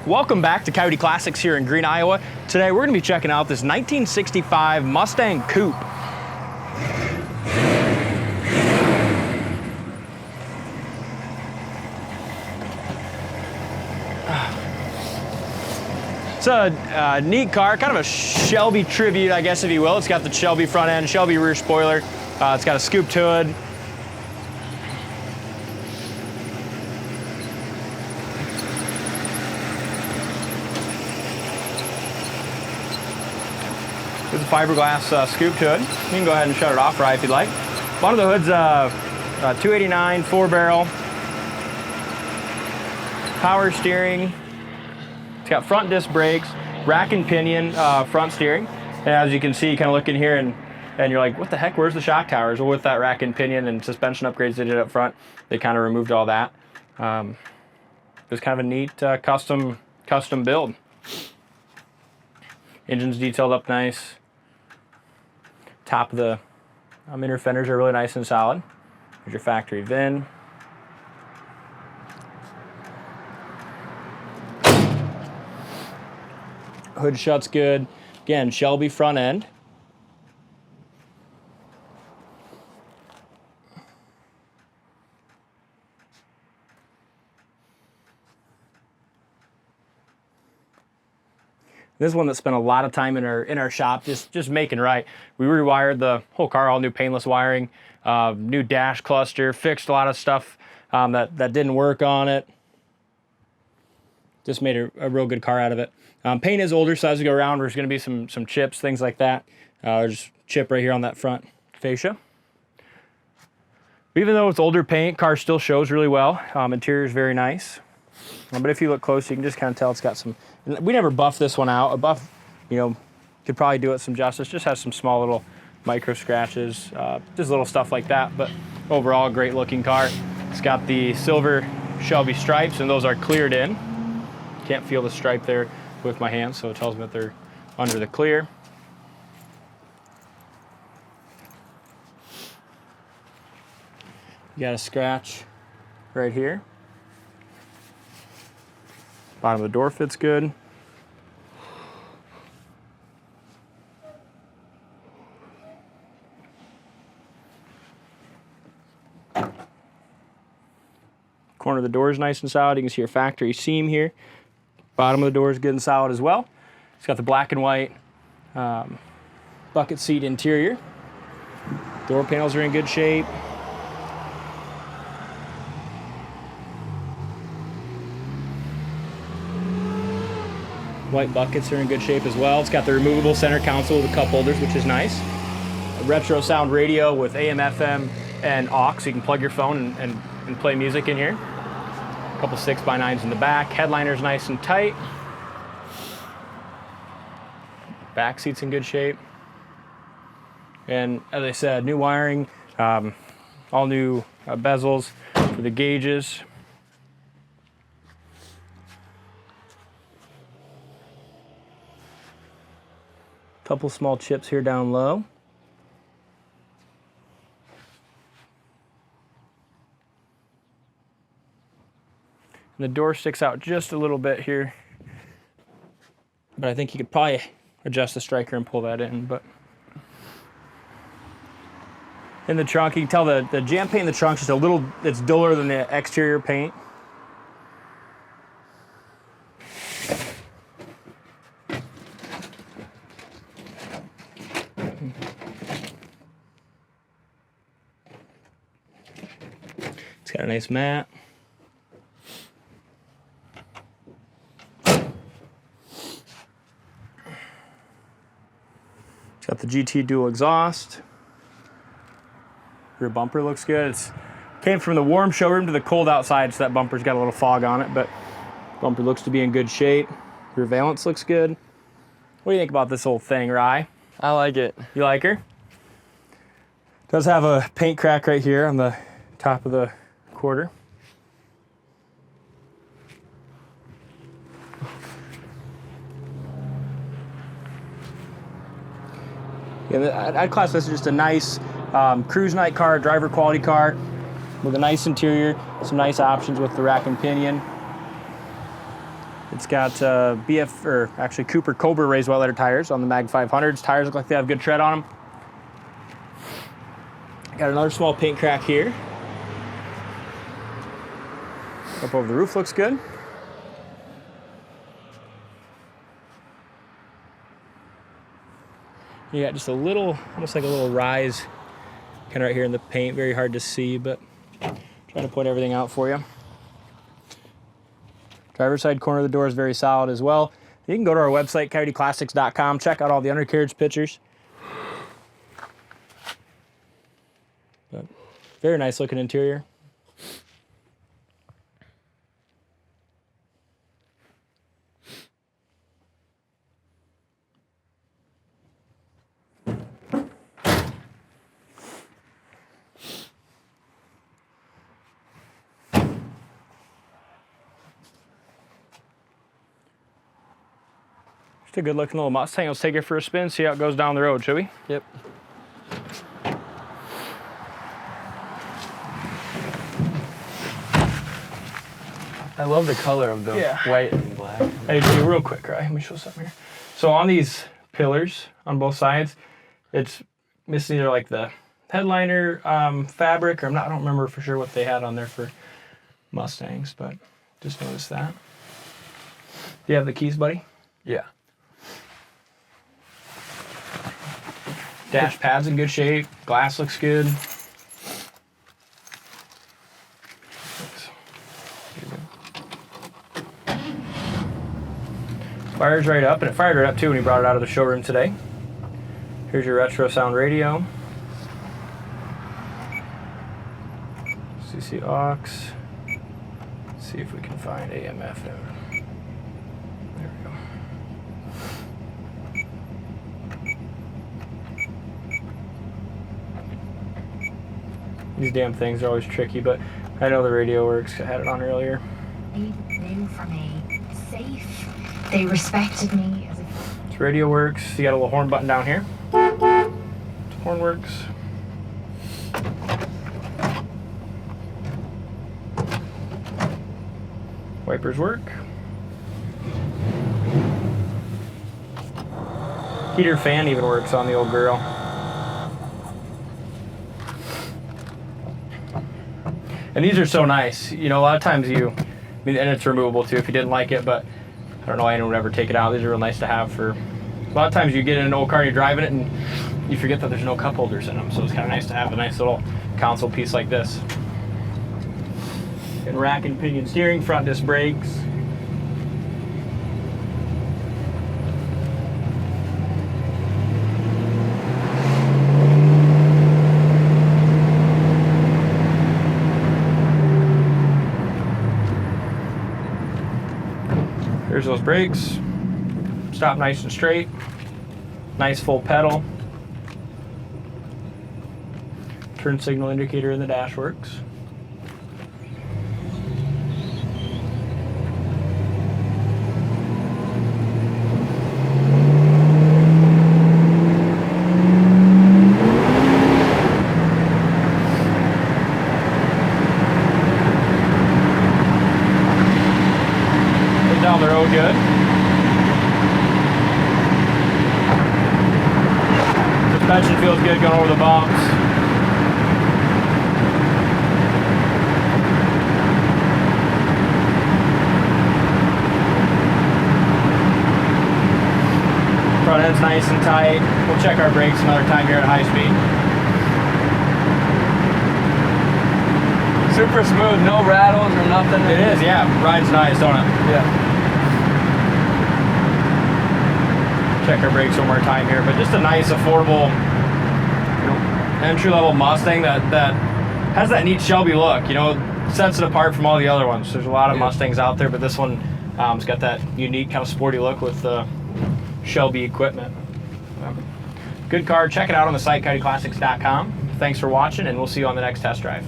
Welcome back to Coyote Classics here in Green, Iowa. Today we're going to be checking out this 1965 Mustang Coupe. It's a neat car, kind of a Shelby tribute, I guess, if you will. It's got the Shelby front end, Shelby rear spoiler. It's got a scooped hood. With the fiberglass scooped hood. You can go ahead and shut it off right if you'd like. One of the hood's 289 4-barrel. Power steering. It's got front disc brakes, rack and pinion front steering. And as you can see, you kind of look in here and you're like, what the heck, where's the shock towers? Well, with that rack and pinion and suspension upgrades they did up front, they kind of removed all that. It was kind of a neat custom build. Engine's detailed up nice. Top of the inner fenders are really nice and solid. Here's your factory VIN. Hood shuts good. Again, Shelby front end. This is one that spent a lot of time in our shop just making right. We rewired the whole car, all new painless wiring, new dash cluster, fixed a lot of stuff that didn't work on it. Just made a real good car out of it. Paint is older, so as we go around, there's going to be some chips, things like that. There's a chip right here on that front fascia. But even though it's older paint, car still shows really well. Interior is very nice. But if you look close, you can just kind of tell it's got some. We never buffed this one out. A buff, could probably do it some justice. Just has some small little micro scratches, just little stuff like that. But overall, great looking car. It's got the silver Shelby stripes, and those are cleared in. Can't feel the stripe there with my hands, so it tells me that they're under the clear. You got a scratch right here. Bottom of the door fits good. Corner of the door is nice and solid. You can see your factory seam here. Bottom of the door is good and solid as well. It's got the black and white bucket seat interior. Door panels are in good shape. White buckets are in good shape as well. It's got the removable center console with the cup holders, which is nice. A retro sound radio with AM, FM, and aux, so you can plug your phone and play music in here. A couple 6x9s in the back. Headliner's nice and tight. Back seat's in good shape. And as I said, new wiring, all new bezels for the gauges. Couple small chips here down low. And the door sticks out just a little bit here, but I think you could probably adjust the striker and pull that in. But in the trunk, you can tell the jam paint in the trunk is just a little, it's duller than the exterior paint. It's got a nice mat. It's got the GT dual exhaust. Rear bumper looks good. It came from the warm showroom to the cold outside, so that bumper's got a little fog on it, but bumper looks to be in good shape. Rear valance looks good. What do you think about this whole thing, Rye? I like it. You like her? Does have a paint crack right here on the top of the quarter. Yeah, I'd class this as just a nice cruise night car, driver quality car with a nice interior, some nice options with the rack and pinion. It's got BF, or actually Cooper Cobra raised wet letter tires on the Mag 500s. Tires look like they have good tread on them. Got another small paint crack here. Up over the roof looks good. You got just a little, almost like a little rise kind of right here in the paint. Very hard to see, but trying to point everything out for you. Driver's side corner of the door is very solid as well. You can go to our website, coyoteclassics.com, check out all the undercarriage pictures. But very nice looking interior. Just a good looking little Mustang. Let's take it for a spin, see how it goes down the road, shall we? Yep. I love the color of the white and black. Hey, do real quick, right? Let me show something here. So on these pillars on both sides, it's missing either like the headliner fabric, or I don't remember for sure what they had on there for Mustangs, but just noticed that. Do you have the keys, buddy? Yeah. Dash pad's in good shape. Glass looks good. Fires right up, and it fired right up too when he brought it out of the showroom today. Here's your retro sound radio. CC aux. Let's see if we can find AM FM. There we go. These damn things are always tricky, but I know the radio works. I had it on earlier. They knew for me, safe. They respected me as a... This radio works. You got a little horn button down here. Horn works. Wipers work. Heater fan even works on the old girl. And these are so nice. You know, a lot of times and it's removable too if you didn't like it, but I don't know why anyone would ever take it out. These are real nice to have for, a lot of times you get in an old car and you're driving it and you forget that there's no cup holders in them. So it's kind of nice to have a nice little console piece like this. And rack and pinion steering, front disc brakes. There's those brakes. Stop nice and straight. Nice full pedal. Turn signal indicator in the dash works. Down the road good. Suspension feels good going over the bumps. Front end's nice and tight. We'll check our brakes another time here at high speed. Super smooth, no rattles or nothing. It is, yeah. Rides nice, don't it? Yeah. Check our brakes one more time here, but just a nice, affordable, entry-level Mustang that has that neat Shelby look. You know, sets it apart from all the other ones. There's a lot of Mustangs out there, but this one has got that unique kind of sporty look with Shelby equipment. Good car. Check it out on the site, coyoteclassics.com. Thanks for watching, and we'll see you on the next test drive.